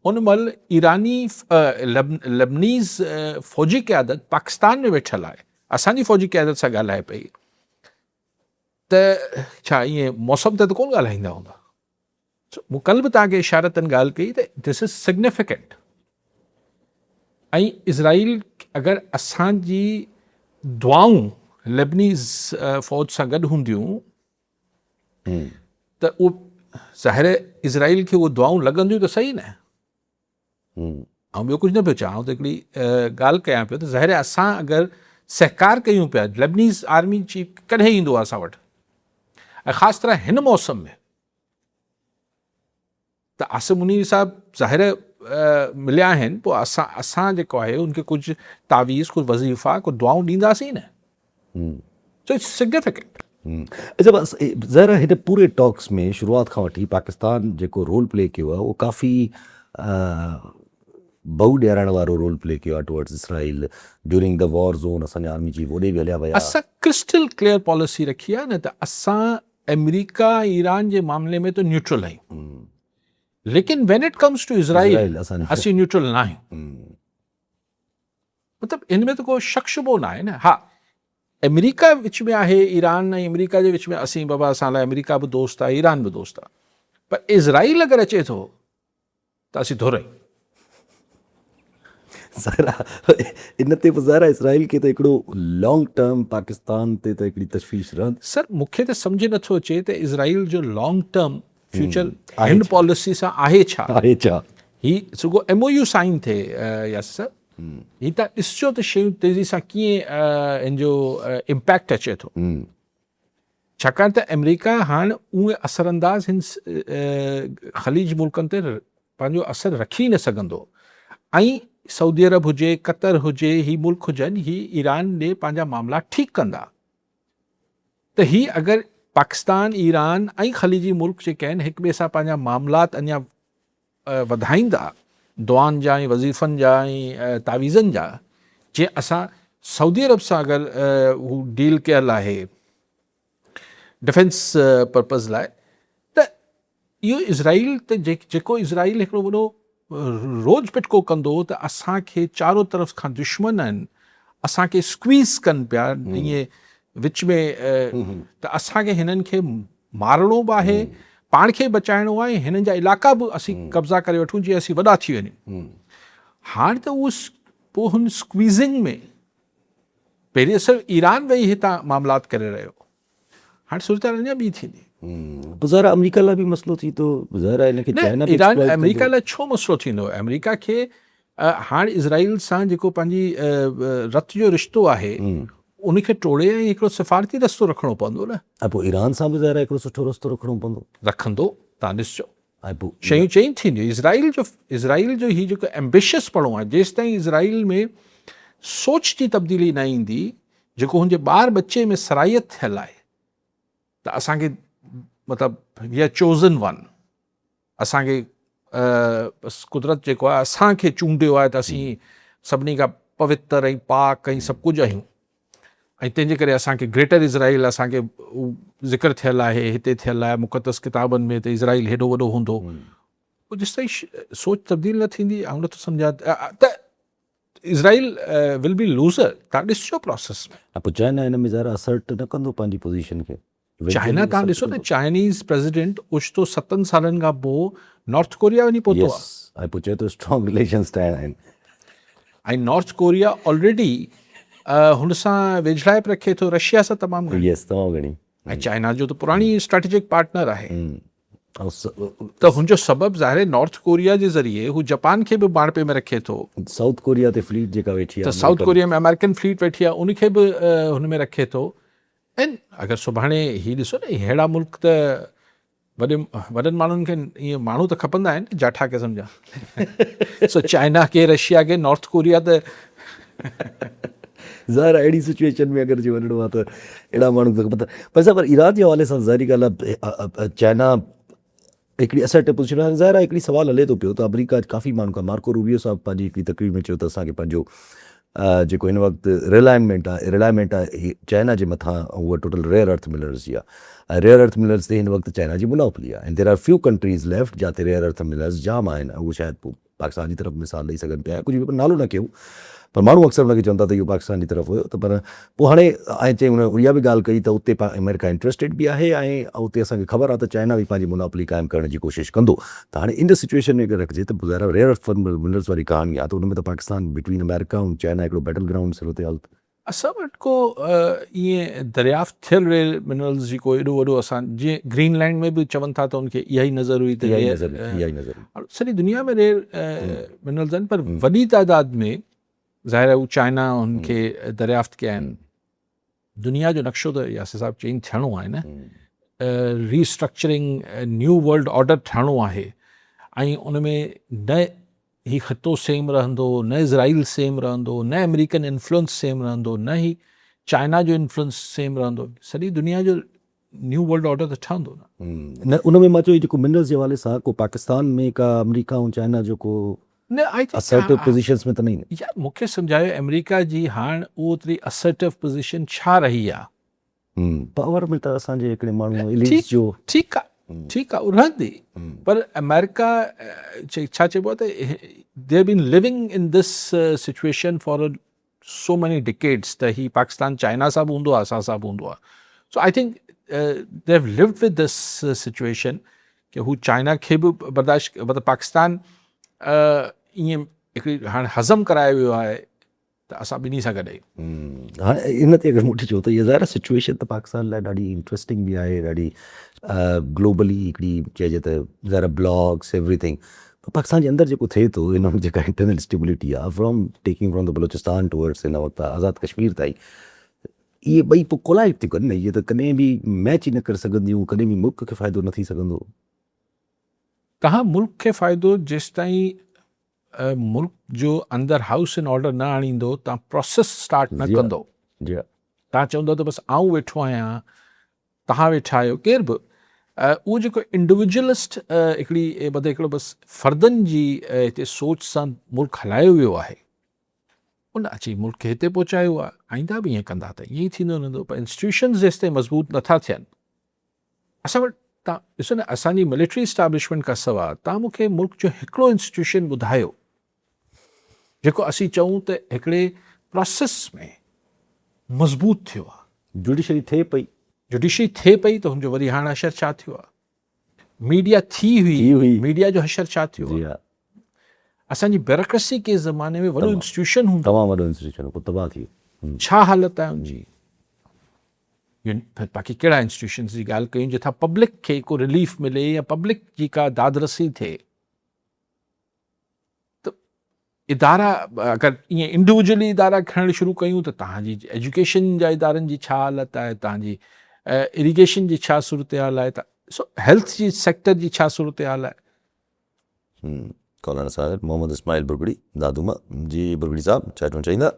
उन महिल ईरानी लेबनीज़ फौजी क़यादत पाकिस्तान में वेठल आहे, असांजी फौजी क़यादत सां ॻाल्हाए पई त छा ईअं मौसम ते त कोन ॻाल्हाईंदा हूंदा। मूं कल्ह बि तव्हांखे इशारतनि ॻाल्हि कई त दिस इज़ सिग्निफिकेंट। ऐं इज़राइल अगरि असांजी दुआऊं लेबनीज़ फ़ौज सां गॾु हूंदियूं त उहो ज़ाहिर इज़राइल खे उहे दुआऊं लॻंदियूं त सही न। ऐं ॿियो कुझु न पियो चवां, त हिकिड़ी ॻाल्हि कयां पियो त ज़ाहिर असां अगरि सहकार कयूं पिया, लेबनीज़ आर्मी चीफ कॾहिं ईंदो आहे असां वटि, ऐं ख़ासि तरह हिन मौसम में, त आसिम मुनीर साहिबु ज़ाहिर मिलिया आहिनि। पोइ असां जेको आहे उनखे कुझु तावीज़, कुझु वज़ीफ़ा, कुझु दुआऊं ॾींदासीं न। So it's significant. अच्छा बस ज़रा हिन पूरे टॉक्स में शुरूआत खां वठी पाकिस्तान जेको रोल प्ले कयो आहे उहो काफ़ी बहु ॾियारण वारो रोल प्ले कयो आहे towards Israel during the war zone. असांजा आर्मी चीफ ओॾे बि हलिया विया। असां क्रिस्टल क्लियर पॉलिसी रखी आहे न त असां अमेरिका ईरान जे मामले में त न्यूट्रल आहियूं, लेकिन when it comes to Israel असीं न्यूट्रल न आहियूं। मतिलबु इन में त को शक शुबो न आहे न। हा, अमेरिका विच में आहे, ईरान ऐं अमेरिका जे विच में असीं बाबा असां लाइ अमेरिका बि दोस्त आहे, ईरान बि दोस्त आहे, पर इज़राइल अगरि अचे थो त असीं धुर आहियूं। ज़ाहिर इन ते बि ज़ाहिर इसराइल खे त हिकिड़ो लॉन्ग टर्म पाकिस्तान ते त हिकिड़ी तशवीश रहंदी। सर मूंखे त सम्झ नथो अचे त इज़राइल जो लॉन्ग टर्म फ्यूचर हिन पॉलिसी सां आहे छा। ही सुगो MOU साइन थिए या सर ही त ॾिसजो त शयूं तेज़ी सां कीअं इन जो इम्पैक्ट अचे थो, छाकाणि त अमेरिका हाणे उहे असरअंदाज़ हिन ख़लीज मुल्कनि ते पंहिंजो असरु रखी न सघंदो। ऐं सऊदी अरब हुजे, कतर हुजे, ही मुल्क हुजनि, ही ईरान ॾे पंहिंजा मामला ठीकु कंदा त ही अगरि पाकिस्तान, ईरान ऐं ख़लीजी मुल्क जेके आहिनि हिक ॿिए सां पंहिंजा मामलात अञा वधाईंदा, दुआनि जा ऐं वज़ीफ़नि जा ऐं तावीज़नि जा, जीअं असां सऊदी अरब सां अगरि हू डील कयल आहे डिफेंस पर्पज़ लाइ, त इहो इज़राइल त जेको इज़राइल हिकिड़ो वॾो रोज़ पिटको कंदो त असांखे चारो तरफ़ खां दुश्मन आहिनि, असांखे स्क्वीज़ कनि पिया ईअं विच में, त असांखे हिननि खे मारणो बि आहे, पाण खे बचाइणो आहे, हिननि जा इलाइक़ा बि असीं कब्ज़ा करे वठूं जीअं असीं वॾा थी वञूं। हाणे त उहो पोइ हुन स्क्वीज़िंग में पहिरीं सिर्फ़ु ईरान वेही हितां मामलात करे रहियो, हाणे सूरत अञा ॿी थींदी। ज़ाहिर अमेरिका लाइ बि मसइलो थी थो, ज़ाहिर हिनखे चाइना ईरान अमेरिका लाइ छो मसइलो थींदो? अमेरिका खे हाणे इज़राइल सां जेको पंहिंजी रत जो रिश्तो आहे उनखे टोड़े ऐं हिकिड़ो सिफ़ारती रस्तो रखिणो पवंदो न। ऐं पोइ ईरान सां बि ज़ाहिर हिकिड़ो सुठो रस्तो रखिणो पवंदो, रखंदो, तव्हां ॾिसजो ऐं पोइ शयूं चेंज थींदियूं। इज़राइल जो हीउ जेको एम्बिशियस पणो आहे, जेसि ताईं इज़राइल में सोच जी तब्दीली न ईंदी, जेको हुनजे ॿार बच्चे में सराहियत थियल आहे त असांखे मतिलबु वी आर चोज़न वन, असांखे कुदरत जेको आहे असांखे चूंडियो आहे त असीं सभिनी खां पवित्र ऐं पाक ऐं सभु कुझु आहियूं, ऐं तंहिंजे करे असांखे ग्रेटर इज़राइल असांखे ज़िक्र थियल आहे, हिते थियल आहे मुक़दस किताबनि में त इज़राइल हेॾो वॾो हूंदो। पोइ जेसि ताईं सोच तब्दील न थींदी, ऐं नथो सम्झा त इज़राइल विल बी लूज़र। तव्हां ॾिसजो प्रोसेस में। पोइ चाइना हिन में ज़ाहिर असर्ट न कंदो पंहिंजी पोज़ीशन खे। चाइना तव्हां ॾिसो न, चाइनीज़ प्रेसिडेंट ओचितो 7 सालनि खां पोइ नॉर्थ कोरिया वञी पहुतो आहे, ऐं पोइ चए थो स्ट्रॉन्ग रिलेशन्स ठाहिणा आहिनि, ऐं नॉर्थ कोरिया ऑलरेडी हुन सां वेझड़ाइप रखे थो रशिया सां तमामु घणी, तमामु घणी, ऐं चाइना जो त पुराणी स्ट्रेटेजिक पार्टनर आहे। त हुनजो सबबु ज़ाहिर नॉर्थ कोरिया जे ज़रिए हू जापान खे बि बाणपे में रखे थो, साउथ कोरिया ते फ्लीट जेका वेठी आहे, त साउथ कोरिया में अमेरिकन फ्लीट वेठी आहे, उनखे बि हुन में रखे थो। ऐं अगरि सुभाणे हीउ ॾिसो न, अहिड़ा मुल्क त वॾनि माण्हुनि खे ईअं माण्हू त खपंदा आहिनि, जाठा खे सम्झा। सो चाइना के, रशिया के, नॉर्थ कोरिया त ज़ाहिर अहिड़ी सिचुएशन में अगरि जे वञिणो आहे त अहिड़ा माण्हू त खपंदा। पर ईरान जे हवाले सां ज़ाहिरी ॻाल्हि आहे, चाइना हिकिड़ी असर्टिव पोज़ीशन आहे। ज़ाहिर आहे हिकिड़ी सुवालु हले थो पियो त अमेरिका काफ़ी माण्हू खां, मार्को रूबियो साहिबु पंहिंजी हिकिड़ी तकरीर में चयो त असांखे पंहिंजो जेको हिन वक़्तु रिलायमेंट आहे चाइना जे मथां, उहा टोटल रेयर अर्थ मिनरल्स जी आहे, ऐं रेयर अर्थ मिनरल्स ते हिन वक़्तु चाइना जी मोनोपोली आहे, and there are few countries left जिते रेयर अर्थ मिनरल्स जाम आहिनि। उहो शायदि पोइ पाकिस्तान जी तरफ़ मिसाल ॾेई सघनि पिया, कुझु बि नालो न कयूं, पर माण्हू अक्सर हुनखे चवंदा त इहो पाकिस्तान जी तरफ़ हुयो। त पर पोइ हाणे ऐं चई हुन इहा बि ॻाल्हि कई त उते अमेरिका इंट्रस्टेड बि आहे, ऐं उते असांखे ख़बर आहे त चाइना बि पंहिंजी मोनोपोली क़ाइमु करण जी कोशिशि कंदो। त हाणे इन सिचुएशन में अगरि रखिजे त ज़ाहिर रेयर अर्थ मिनरल्स वारी कहानी आहे, त हुन में त पाकिस्तान बिटवीन अमेरिका ऐं चाइना हिकिड़ो बैटल ग्राउंड सूरत हाल। असां वटि को ईअं दरियाफ़्त थियल रेयर मिनरल्स जी को एॾो वॾो, असां जीअं ग्रीनलैंड में बि चवनि था त उनखे इहा ई नज़र हुई, त सॼी दुनिया में रेयर मिनरल्स आहिनि, पर वॾी तादाद में ज़ाहिर आहे हू चाइना उनखे दरियाफ़्त कया आहिनि। दुनिया जो नक्शो त यासिर साहिबु चेंज थियणो आहे न, रीस्ट्रक्चरिंग न्यू वर्ल्ड ऑर्डर ठाहिणो आहे, ऐं उन में न ही ख़तो सेम रहंदो, न इज़राइल सेम रहंदो, न अमेरिकन इन्फ्लुएंस सेम रहंदो, न ही चाइना जो इन्फ्लुएंस सेम रहंदो, सॼी दुनिया जो न्यू वर्ल्ड ऑर्डर त ठहंदो न। न उन में मां चयो जेको मिनरल्स जे हवाले सां को पाकिस्तान में का अमेरिका ऐं चाइना जो को न आई असर्टिव थिंक पोजीशंस में त नहीं यार मूंखे सम्झायो अमेरिका जी हाणे उहो ओतिरी असर्टिव पोज़ीशन छा रही आहे। पावर में त असांजे हिकिड़े माण्हू इलीट्स जो ठीकु आहे, ठीकु आहे, उहो रहंदी, पर अमेरिका छा चइबो आहे त they been living in this situation for so many decades त ही पाकिस्तान चाइना सां बि हूंदो आहे, असां सां बि हूंदो आहे। So I think they have lived with this situation कि हू चाइना खे बि बर्दाश्त, मतिलबु पाकिस्तान ईअं हिकिड़ी हाणे हज़म करायो वियो आहे त असां ॿिन्ही सां गॾु हाणे इन ते अगरि मूंखे चओ त इहा ज़ाहिर सिचुएशन त पाकिस्तान लाइ ॾाढी इंट्रस्टिंग बि आहे, ॾाढी ग्लोबली हिकिड़ी चइजे त ज़ाहिर ब्लॉग्स एवरीथिंग, पाकिस्तान जे अंदरि जेको थिए थो इन जेका इंटरनल स्टेबिलिटी आहे from taking from the Balochistan towards हिन वक़्तु आज़ादु कश्मीर ताईं, इहे ॿई पोइ कोलाइड थी कनि न, इहे त कॾहिं बि मैच ई न करे सघंदियूं, कॾहिं बि मुल्क खे फ़ाइदो न थी सघंदो। कहाँ मुल्क खे फ़ाइदो जेसि ताईं मुल्क जो अंदरि हाउस इन ऑर्डर न आणींदो, तव्हां प्रोसेस स्टार्ट न कंदो। तव्हां चवंदो त बसि आऊं वेठो आहियां, तव्हां वेठा आहियो, केर बि उहो जेको इंडिविजुअलिस्ट हिकिड़ी मतिलबु हिकिड़ो बसि फ़र्दनि जी हिते सोच सां मुल्क हलायो वियो आहे, उन अची मुल्क खे हिते पहुचायो आहे, आईंदा बि ईअं कंदा त ईअं ई थींदो रहंदो। पर इंस्टीट्यूशन्स जेसि ताईं मज़बूत नथा थियनि, असां वटि तव्हां ॾिसो न, असांजी मिलिट्री इस्टेब्लिशमेंट खां सवाइ तव्हां मूंखे मुल्क जो हिकिड़ो इंस्टीट्यूशन ॿुधायो जेको असीं चऊं त हिकिड़े प्रोसेस में मज़बूत थियो आहे। जुडिशरी थिए पई, जुडिशरी थिए पई त हुनजो वरी हाणे असरु छा थियो आहे, मीडिया थी हुई, मीडिया जो असरु छा थियो आहे, असांजी ब्यूरोक्रेसी के ज़माने में वॾो इंस्टीट्यूशन हूंदो, तमामु वॾो इंस्टीट्यूशन पोइ तबाह थी वियो, छा हालत आहे हुनजी। बाक़ी कहिड़ा इंस्टीट्यूशन्स जी ॻाल्हि कयूं जिथां पब्लिक खे को रिलीफ मिले या पब्लिक जी का दादरसी थिए, त इदारा अगरि ईअं इंडिविजुअली इदारा खणणु शुरू कयूं त तव्हांजी एजुकेशन जा इदारनि जी छा हालत आहे, तव्हांजी इरीगेशन जी छा सूरत हाल आहे, हेल्थ जी सेक्टर जी छा सूरत हाल आहे। कौलाना साहिब मोहम्मद इस्माइल बुरगड़ी दादूमा जी, बुरगड़ी साहब छा चवणु चाहींदा?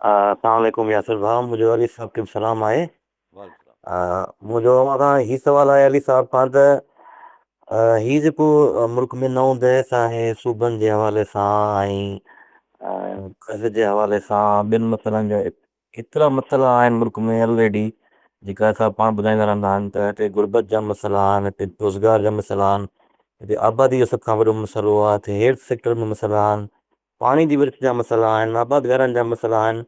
अस्सलाम वालेकुम यासिर भाउ, मुंहिंजो अली साहब खे सलाम आहे। मुंहिंजो अवां खां हीउ सुवालु आहे अली साहब खां त हीउ जेको मुल्क में नओं दहस आहे सूबनि जे हवाले सां ऐं कर्ज़ जे हवाले सां, ॿियनि मसइलनि जो एतिरा मसइला आहिनि मुल्क में ऑलरेडी, जेका असां पाण ॿुधाईंदा रहंदा आहिनि त हिते गुरबत जा मसइला आहिनि, हिते रोज़गार जा मसइला आहिनि, हिते आबादी जो सभ खां वॾो मसइलो आहे, हिते हेल्थ सेक्टर में मसइला आहिनि, पाणी जी विर्थ जा मसइला आहिनि, आबाद घरनि जा मसइला आहिनि,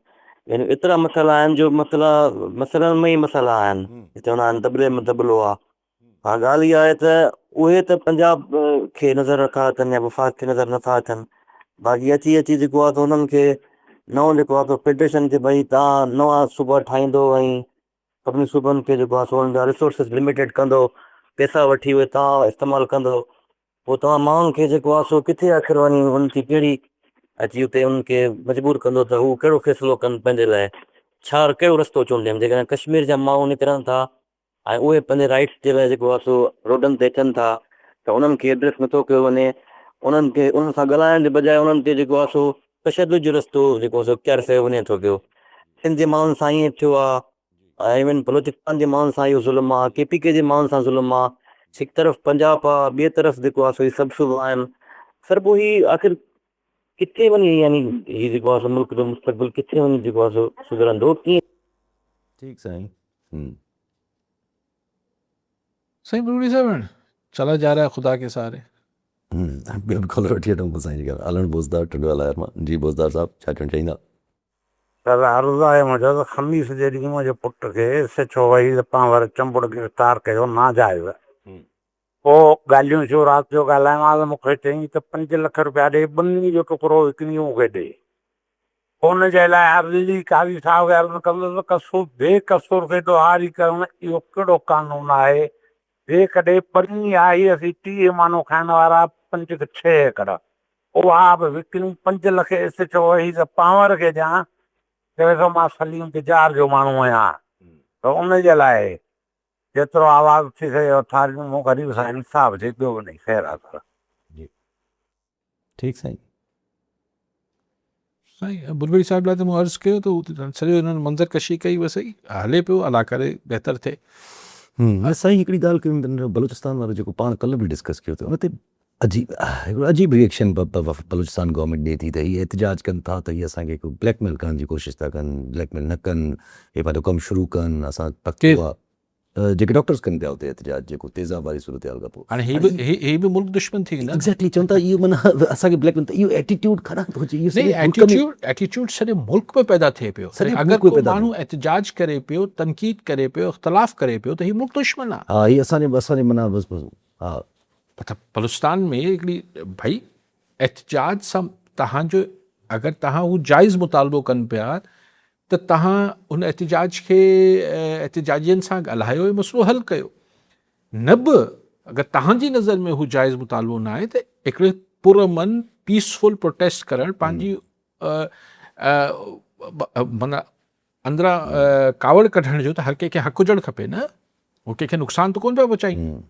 यानी एतिरा मसइला आहिनि जो मसइलनि में ई मसइला आहिनि, चवंदा आहिनि दॿले में दॿलो आहे। हा, ॻाल्हि इहा आहे त उहे त पंजाब खे नज़र रखा अथनि या वफ़ाक़ खे नज़र नथा अचनि, बाक़ी अची अची जेको आहे त हुननि खे नओं जेको आहे त फेडरेशन खे भई तव्हां नवां सूबा ठाहींदो ऐं सभिनी सूबनि खे जेको आहे सो हुननि जा रिसोर्सिस लिमिटेड कंदो, पैसा वठी उहे तव्हां इस्तेमालु कंदो, पोइ तव्हां माण्हुनि खे जेको आहे सो किथे आख़िर वञी उनजी कहिड़ी अची हुते उनखे मजबूर कंदो त हू कहिड़ो फ़ैसिलो कनि पंहिंजे लाइ, छा कहिड़ो रस्तो चूंडनि। जेकॾहिं कश्मीर जा माण्हू निकिरनि था ऐं उहे पंहिंजे राइट्स जे लाइ जेको आहे सो रोडनि ते अचनि था त उन्हनि खे एड्रेस नथो कयो वञे, उन्हनि खे उन्हनि सां ॻाल्हाइण जे बजाए उन्हनि ते जेको आहे सो तशदुद जो रस्तो जेको आहे सो इख़्तियार कयो वञे थो पियो। सिंध जे माण्हुनि सां ईअं थियो आहे, ऐं इवन बलोचिस्तान जे माण्हुनि सां इहो ज़ुल्म आहे, KPK जे माण्हुनि सां ज़ुल्म आहे, हिकु तरफ़ पंजाब आहे, ॿिए तरफ़ जेको आहे सो हीअ सभु सूबा आहिनि, सर पोइ हीअ आख़िर किथे वञी, यानी हीअ जेको आहे सो मुल्क जो मुस्तक़बिल किथे वञी जेको आहे सो सुधरंदो, कीअं? ठीकु साईं। सही बुरगड़ी साहब, चला जा रहा है खुदा के सहारे। बिल्कुलु वठी वठूं पोइ साईं जेका हलण बोज़दार टंडवाला मां जी, बोज़दार साहब छा चवणु चाहींदा? सर अर्ज़ु आहे मुंहिंजो त ख़मीस जे ॾींहुं मुंहिंजे पुट खे SHO वई त पाण वरी चंबुड़ गिरफ़्तार कयो नाजाइज़, पोइ ॻाल्हियूं छो राति जो ॻाल्हायोमांसि, मूंखे चयईं त 5 लख रुपया ॾे, ॿनी जो टुकड़ो विकिणी मूंखे ॾे, हुन जे लाइ अर्ज़ी कारी साहब खे अर्ज़ु कंदुसि कसूर बेकसूर खे दोहारी करणु इहो कहिड़ो कानून आहे। जेकॾहिं परी आई असीं 30 माण्हू खाइण वारा 5 खे 6 एकड़, उहा बि विकिणी 5 लख SHO वई त पावर खे ॾियां, चवे थो मां सलीम तिजार जो माण्हू आहियां, त उनजे लाइ जेतिरो आवाज़ु थी सघे अथारियूं मूं ग़रीब सां इंसाफ़ थिए, ॿियो बि नहीं, ख़ैर आहे सर। ठीकु साईं। साईं बुलबुड़ी साहिब लाइ त मूं अर्ज़ु कयो त सॼो हिननि मंज़र कशी कई वसई हले पियो अला करे बहितर थिए। साईं हिकिड़ी ॻाल्हि कयूं बलूचिस्तान वारो जेको पाण कल्ह बि डिस्कस कयो अथव उन ते हिकिड़ो अजीब रिएक्शन बलूचिस्तान गवर्नमेंट ॾिए थी त हीअ एतिजाज कनि था त हीअ असांखे हिकु ब्लैकमेल करण जी कोशिशि था कनि, ब्लैकमेल न कनि, हे पंहिंजो कमु शुरू कनि, असां केरु? पको आहे जेके डॉक्टर्स कनि पिया हुते एतिजाज जेको तेज़ाब वारी सूरत हाल खां पोइ हाणे ही बि मुल्क दुश्मन थी वेंदा। एक्ज़ैक्टली चवनि था इहो माना असांखे ब्लैकमेल इहो एटीट्यूड ख़राबु थो अचे, इहो नहीं, सॼे मुल्क में एटीट्यूड सॼे मुल्क में पैदा थिए पियो। सॼे अगरि मुल्क में को पैदा माण्हू एहतिजाज करे पियो, तनक़ीद करे पियो, इख़्तिलाफ़ करे पियो त हीउ मुल्क दुश्मन आहे। हा हीअ असांजे माना बसि हा मतिलबु बलूचिस्तान में हिकिड़ी भई एहतिजाज सां तव्हांजो अगरि तव्हां हू जाइज़ मुतालबो कनि पिया त तव्हां उन एहतिजाज खे एहतिजाजियुनि सां ॻाल्हायो ऐं मसइलो हल कयो। न बि अगरि तव्हांजी नज़र में हू जाइज़ मुतालबो न आहे त हिकिड़े पुरअमन पीसफुल प्रोटेस्ट करणु पंहिंजी माना अंदरां कावड़ कढण जो त हर कंहिंखे हक़ हुजणु खपे न, उहो कंहिंखे नुक़सान त कोन पिया पहुचाइनि।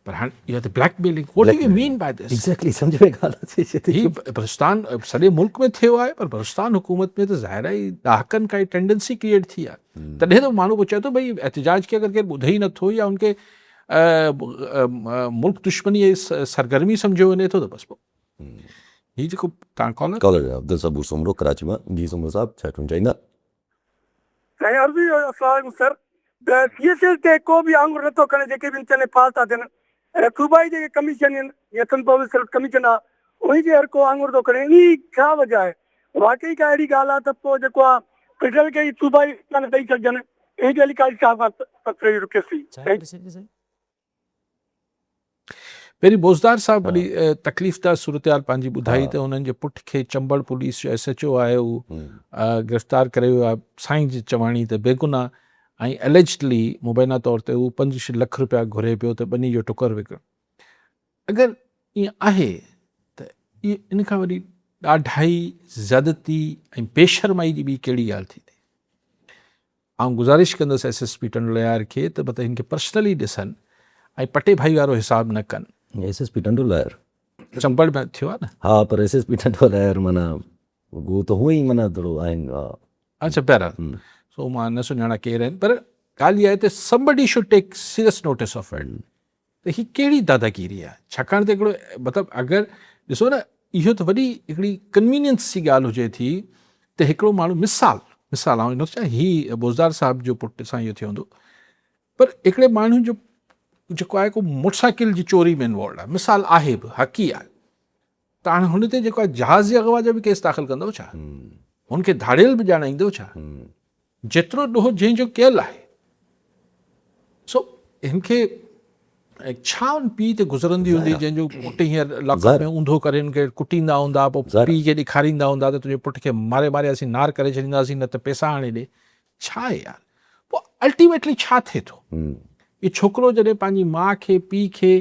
पर हाणे इहा त blackmailing, what do you mean by this? Exactly सम्झ में ॻाल्हि अचे थी। ही बलूचिस्तान सॼे मुल्क में थियो आहे, पर बलूचिस्तान हुकूमत में त ज़ाहिर आहे ॾहाकनि खां टेंडेंसी क्रिएट थी आहे। तॾहिं त माण्हू पुछे थो भई एहतिजाज खे अगरि केरु ॿुधे ई नथो या उनखे मुल्क दुश्मनी जी सरगर्मी सम्झियो वञे थो त बसि पोइ हीउ जेको तव्हां कॉलर अब्दुल सबूर सुमरो कराची मां। जी सुमरो साहब छा चवणु चाहींदा? साईं अर्ज़ु इहो आहे, अस्सलाम वालेकुम सर, त TSL ते को बि आङुर नथो खणे, जेके बि चने पास था थियनि, ऐं सूबाई जेके कमीशन आहिनि यतन पब्लिक कमीशन आहे उन जे हर को आङुर थो खणे, इन छा वजह आहे? वाकई का अहिड़ी ॻाल्हि आहे त पोइ जेको आहे पेट्रोल खे सूबाई कान ॾेई सघजनि, इन जे हली काई छा रिक्वेस्ट थी? पहिरीं बोज़दार साहब वरी तकलीफ़ दार सूरत हाल पंहिंजी ॿुधाई त उन्हनि जे पुट खे चंबड़ पुलिस जो SHO आहे हू गिरफ़्तार करे वियो आहे साईं जी चवाणी त बेगुनाह, ऐं एलिजडली मुबैना तौर ते हू 5 लख रुपया घुरे पियो त ॿनी जो टुकर विकिणो। अगरि ईअं आहे त इहे इन खां वरी ॾाढाई ज़्यादती ऐं बेशर्माई जी ॿी कहिड़ी ॻाल्हि थी थिए? आउं गुज़ारिश कंदुसि SSP टंडोलियार खे त मतिलबु हिनखे पर्सनली ॾिसनि ऐं पटे भाई वारो हिसाब न कनि। SSP टंडोलियार चंबड़ में थियो आहे न? हा, पर SSP टंडोलियार माना उहो त हुअं ई माना थोरो आहिनि। अच्छा, बहरहाल सो मां न सुञाणा केरु आहिनि, पर ॻाल्हि इहा आहे त somebody should take serious notice of it। त हीअ कहिड़ी दादागिरी आहे? छाकाणि त हिकिड़ो मतिलबु अगरि ॾिसो न, इहो त वॾी हिकिड़ी कन्वीनियंस जी ॻाल्हि हुजे थी त हिकिड़ो माण्हू मिसाल ऐं नथो चाहे हीअ बोज़दार साहिब जो पुट सां इहो थियो हूंदो, पर हिकिड़े माण्हू जो जेको आहे को मोटरसाइकिल जी चोरी में इन्वॉल्व आहे, मिसाल आहे बि हक़ी आहे, त हाणे हुन ते जेको आहे जहाज़ जी अगवा जो बि केस दाख़िल कंदव छा? हुनखे धाड़ियल बि ॼाणाईंदो छा? जेतिरो ॾोहो जंहिंजो कयल आहे। सो हिनखे छा उन पीउ ते गुज़रंदी हूंदी जंहिंजो पुटु हींअर लॉकअप में ऊंधो करे हिनखे कुटींदा हूंदा, पोइ पीउ खे ॾेखारींदा हूंदा त तुंहिंजे पुट खे मारे असीं नार करे छॾींदासीं, न त पैसा आणे ॾे। छा आहे यार? पोइ अल्टीमेटली छा थिए थो? इहो छोकिरो जॾहिं पंहिंजी माउ खे पीउ खे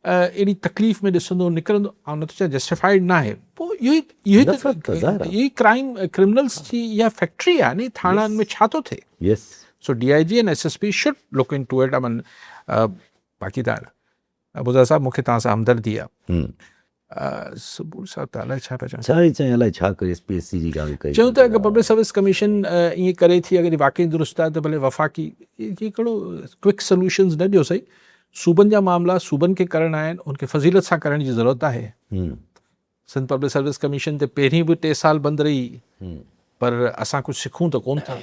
अहिड़ी तकलीफ़ में ॾिसंदो निकिरंदो, ऐं नथो चए जस्टिफाइड न आहे, पोइ इहो ई क्रिमिनल्स जी इहा फैक्ट्री आहे नी थाणनि में। छा थो थिए? सो DIG and SSP should look into it. बाक़ी त अबूज़र साहब मूंखे तव्हां सां हमदर्दी आहे। सबूर साहब त अलाए छा पिया चऊं त अगरि पब्लिक सर्विस कमीशन ईअं करे थी, अगरि वाकई दुरुस्त आहे त भले वफ़ाक़ी हिकिड़ो क्विक सोल्यूशन्स न ॾियो सही। सूबनि जा मामला सूबनि खे करणा आहिनि, उनखे फज़ीलत सां करण जी ज़रूरत आहे। सिंध पब्लिक सर्विस कमीशन ते पहिरीं बि 3 साल बंदि रही, पर असां कुझु सिखूं त कोन था।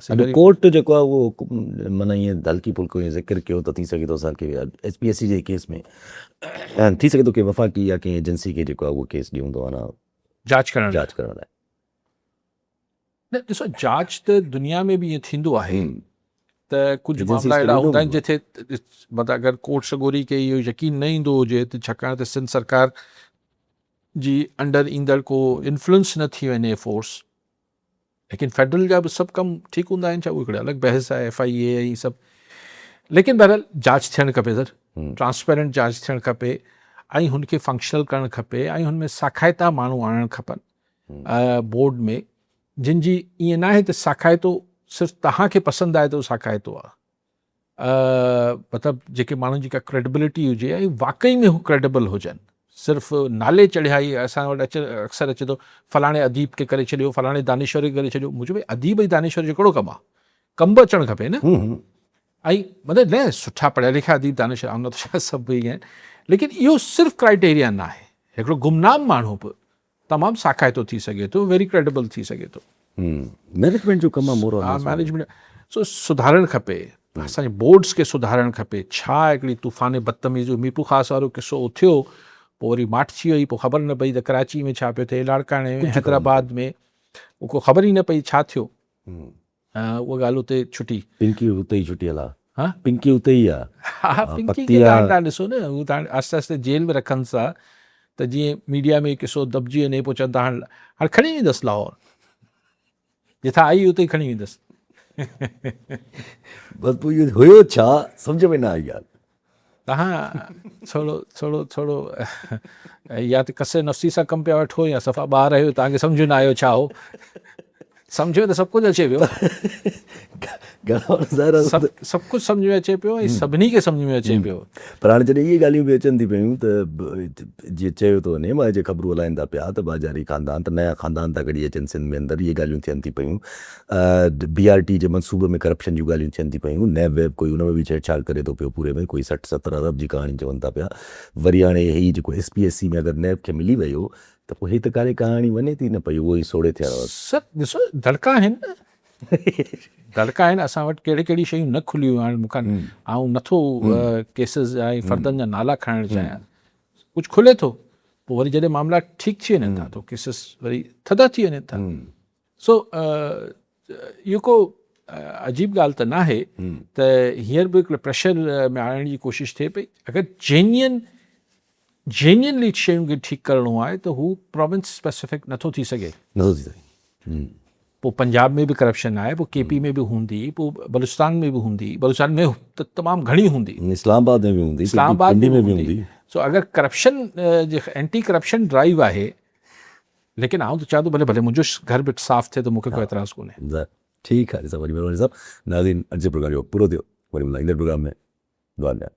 कोर्ट जेको आहे उहो माना ईअं हल्की फुल्को ईअं ज़िक्र कयो त थी सघे थो असांखे HPSC जे केस में थी सघे थो कि वफ़ाक़ी या कंहिं एजेंसी खे जेको आहे उहो केस ॾियूं थो अञा जांच करण लाइ। न ॾिसो, जांच त दुनिया में बि ईअं थींदो आहे त कुझु मामला अहिड़ा हूंदा आहिनि जिथे मतिलबु अगरि कोर्ट सॻोरी खे इहो यकीन न ईंदो हुजे त छाकाणि त सिंध सरकार जी अंडर ईंदड़ को इन्फ्लुएंस न थी वञे फोर्स, लेकिन फेडरल जा बि सभु कमु ठीकु हूंदा आहिनि छा? उहो हिकिड़े अलॻि बहस आहे, FIA ऐं सभु। लेकिन बहरहाल जांच थियणु खपे सर, ट्रांसपेरेंट जांच थियणु खपे, ऐं हुनखे फंक्शनल करणु खपे, ऐं हुन में साखायता माण्हू आणणु खपनि बोर्ड में, जिन जी ईअं न आहे त साखायतो सिर्फ़ु तव्हांखे पसंदि आहे त उहो साखायतो आहे। मतिलबु जेके माण्हुनि जी का क्रेडिबिलिटी हुजे ऐं वाकई में हू क्रेडिबल हुजनि, सिर्फ़ु नाले चढ़िया ई असां वटि अक्सर अचे थो फलाणे अदीब खे करे छॾियो, फलाणे दानेश्वर खे करे छॾियो। मुंहिंजो भाई अदीब ऐं दानेश्वर जो कहिड़ो कमु आहे? कमु बि अचणु खपे न। ऐं मतिलबु न सुठा पढ़िया लिखिया अदीब दानेश्वर आउं न त छा सभु ई आहिनि, लेकिन इहो सिर्फ़ु क्राइटेरिया न आहे। हिकिड़ो गुमनाम माण्हू बि तमामु साक़ाइतो थी सघे थो, वेरी क्रेडिबल थी सघे थो। मैनेजमेंट जो कमु आहे मोर मैनेजमेंट सो सुधारणु खपे, असांजे बोर्ड्स खे सुधारणु खपे। छा हिकिड़ी तूफ़ान बदतमीज़ी मीरपुर ख़ासि वारो किसो थियो, पोइ वरी माठ थी वई, पोइ ख़बर न पई त कराची में छा पियो थिए, लाड़काणे में, हैदराबाद में, को ख़बर ई न पई छा थियो। उहा ॻाल्हि उते छुटी, पिंकी उते ई छुटी हला। हा पिंकी उते ई आहे। हा पिंकी खे तव्हां ॾिसो न, हू तव्हां आस्ते आस्ते जेल में रखनि था त जीअं मीडिया में किसो दॿिजी वञे, पोइ चवनि था हाणे खणी वेंदसि लाहौर, जिथां आई उते ई खणी वेंदसि। बसि पोइ इहो हुयो छा सम्झ में न आई ॻाल्हि। तव्हां थोरो या त कसे नफ़्सी सां कमु पिया वठो या सफ़ा ॿार आहियो, तव्हांखे सम्झ न आयो छा हो। सम्झ में त सभु कुझु अचे पियो, सभु कुझु सम्झ में अचे पियो ऐं सभिनी खे सम्झ में अचे पियो। पर हाणे जॾहिं इहे ॻाल्हियूं बि अचनि थी पियूं त जीअं चयो थो वञे, मां जे ख़बरूं हलाइनि था पिया त बाज़ारी ख़ानदान, त नया ख़ानदान था कढी अचनि सिंध में अंदरि, इहे ॻाल्हियूं थियनि थी पियूं। BRT जे मनसूबे में करप्शन जूं ॻाल्हियूं थियनि थी पियूं। नैब वेब कोई उन में बि छेड़छाड़ करे थो पियो पूरे में, कोई 60-70 अरब जी कहाणी चवनि था पिया। वरी हाणे हीअ जेको SPSC में अगरि नैब खे मिली वियो त पोइ हीअ त कारे कहाणी वञे थी न पई, उहो ई सोड़े थिया। सर ॾिसो दड़का आहिनि न, दड़का आहिनि। असां वटि कहिड़ी कहिड़ी शयूं न खुलियूं आहिनि। मूंखां आउं नथो केसिस ऐं फर्दनि जा नाला खणणु चाहियां, कुझु खुले थो, पोइ वरी जॾहिं मामला ठीकु थी वञनि था त केसिस वरी थधा थी वञनि था। सो इहो को अजीब ॻाल्हि त न आहे त हींअर बि हिकिड़े प्रेशर में आणण जी कोशिशि थिए पई। अगरि जेन्युअनली शयुनि खे ठीकु करिणो आहे त हू प्रोविंस स्पेसिफिक नथो थी सघे। पोइ पंजाब में बि करप्शन आहे, पोइ KP में बि हूंदी, पोइ बलूचिस्तान में बि हूंदी, बलूचिस्तान में त तमामु घणी हूंदी, इस्लामाबाद में बि हूंदी, इस्लामाबाद में भी बि हूंदी। सो अगरि करप्शन जे एंटी करप्शन ड्राइव आहे, लेकिन आउं त चाहियां थो भले मुंहिंजो घर बि साफ़ थिए त मूंखे कोई एतिराज़ कोन्हे। ठीकु आहे साहब, नाज़रीन अॼु जे प्रोग्राम जो पूरो थियो, वरी मिलंदा ईंदड़ प्रोग्राम में। दुआ ॾियां।